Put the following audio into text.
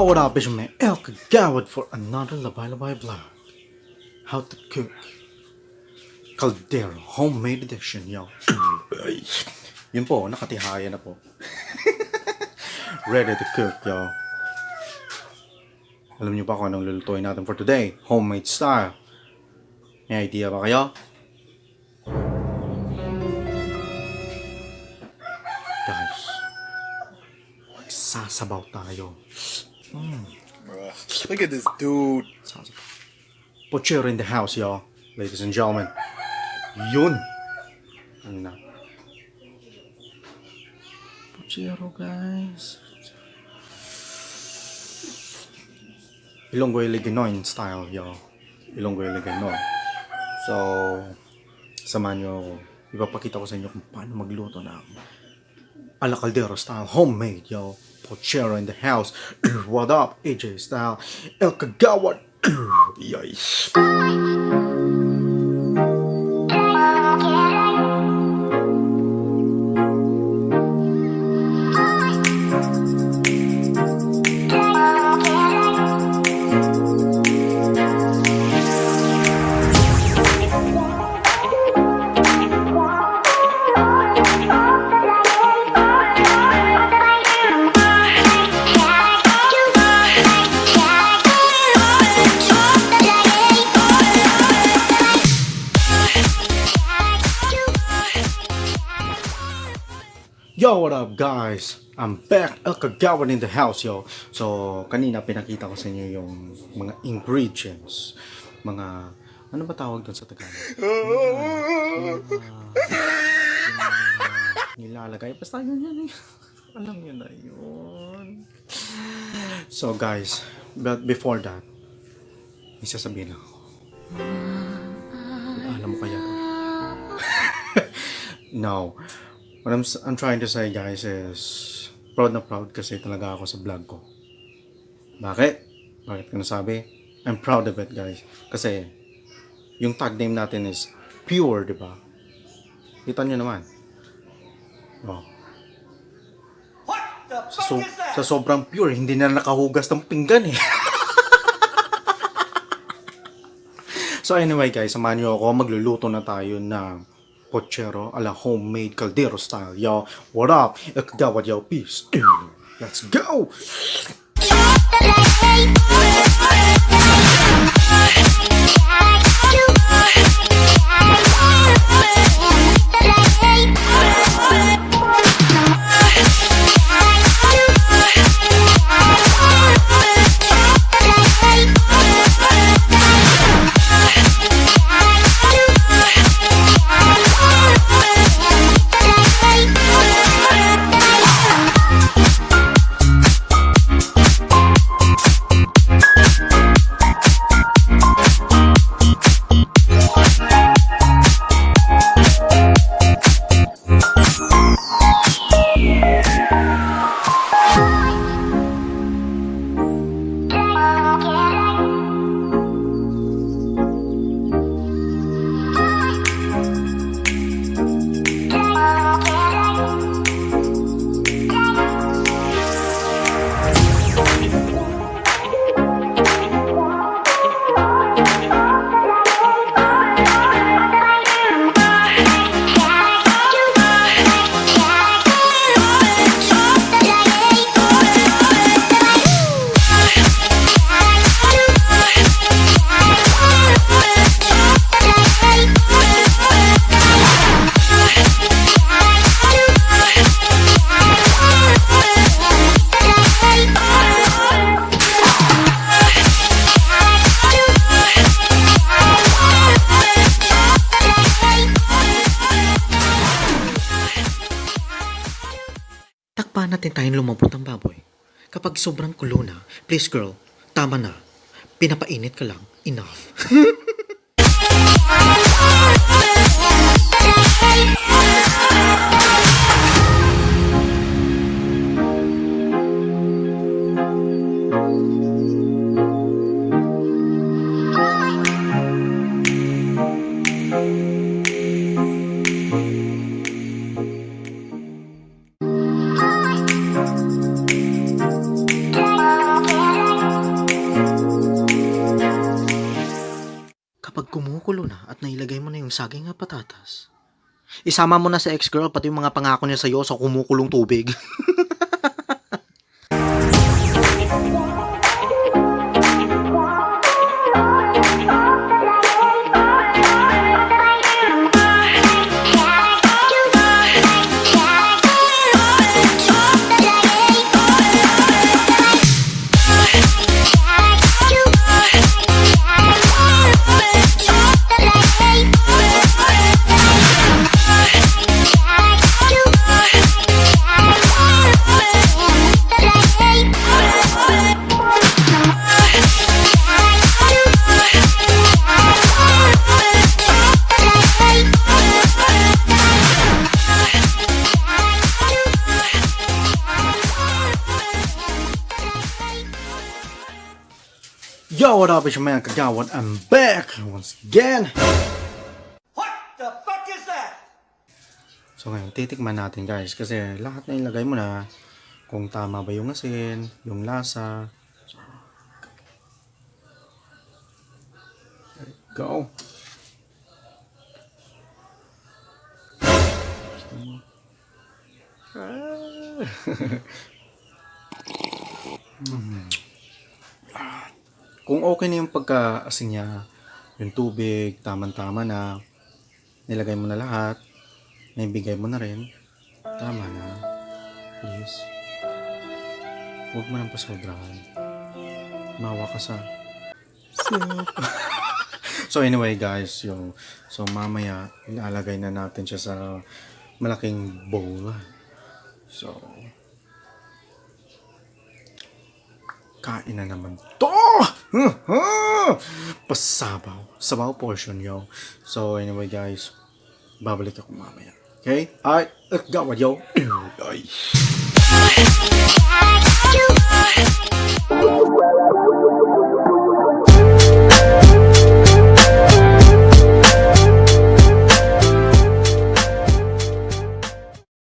Yo, what up? It's your man Kagawad for another LABAY vlog. How to cook Kaldero homemade edition, yo. Yun po, nakatihaya na po. Ready to cook, yo. Alam niyo ba kung anong lulutuin natin for today? Homemade style. May idea ba kayo? Guys, sasabaw tayo. Look at this dude. Pochero in the house, y'all. Ladies and gentlemen. Yun. Ano na? Pochero, guys. Hiligaynon style, y'all. Hiligaynon. So, samahan nyo ako. Ipapakita ko sa inyo kung paano magluto ng ala Kaldero style homemade, yo. Pochero in the house. What up, AJ style Kagawad. Yay. Yo, what up guys? I'm back, Kagawad in the house, yo. So, kanina pinakita ko sa inyo yung mga ingredients. Mga, ano ba tawag doon sa Tagalog? Nilalagay. Basta yun yan. Alam nyo na yun. So guys, but before that, may sasabihin ako. Alam mo kaya? No. What I'm trying to say, guys, is proud na proud kasi talaga ako sa vlog ko. Bakit? Bakit ko nasabi? I'm proud of it, guys. Kasi yung tag name natin is pure, di ba? Kita nyo naman. Oh. Sa sobrang pure, hindi na nakahugas ng pinggan eh. So anyway, guys, samahan nyo ako. Magluluto na tayo ng Pochero ala homemade Kaldero style, yo. What up? Kagawad, yo. Peace. Let's go! Takpan natin tayong lumambot ang baboy. Kapag sobrang kulo na, please girl, tama na. Pinapainit ka lang. Enough. at nailagay mo na yung saging at patatas, isama mo na sa ex-girl pati yung mga pangako niya sa'yo sa kumukulong tubig. Yo, what up, it's your man Kagawad. I'm back once again. What the fuck is that? So ngayon, titikman natin guys. Kasi lahat na ilagay mo na. Kung tama ba yung asin, yung lasa. So, go. Kung okay na yung pagka-asin niya, yung tubig, tamang-tama na, nilagay mo na lahat, naibigay mo na rin, tama na. Please. Huwag mo nang pasobrahan. Mawa ka sa soup. So anyway guys, so mamaya, ilalagay na natin siya sa malaking bowl. So, kain na naman to! Pasabaw. Sabaw portion, yo. So, anyway, guys. Babalik ako mamaya. Okay? Alright. Kagawad, yo. Ay.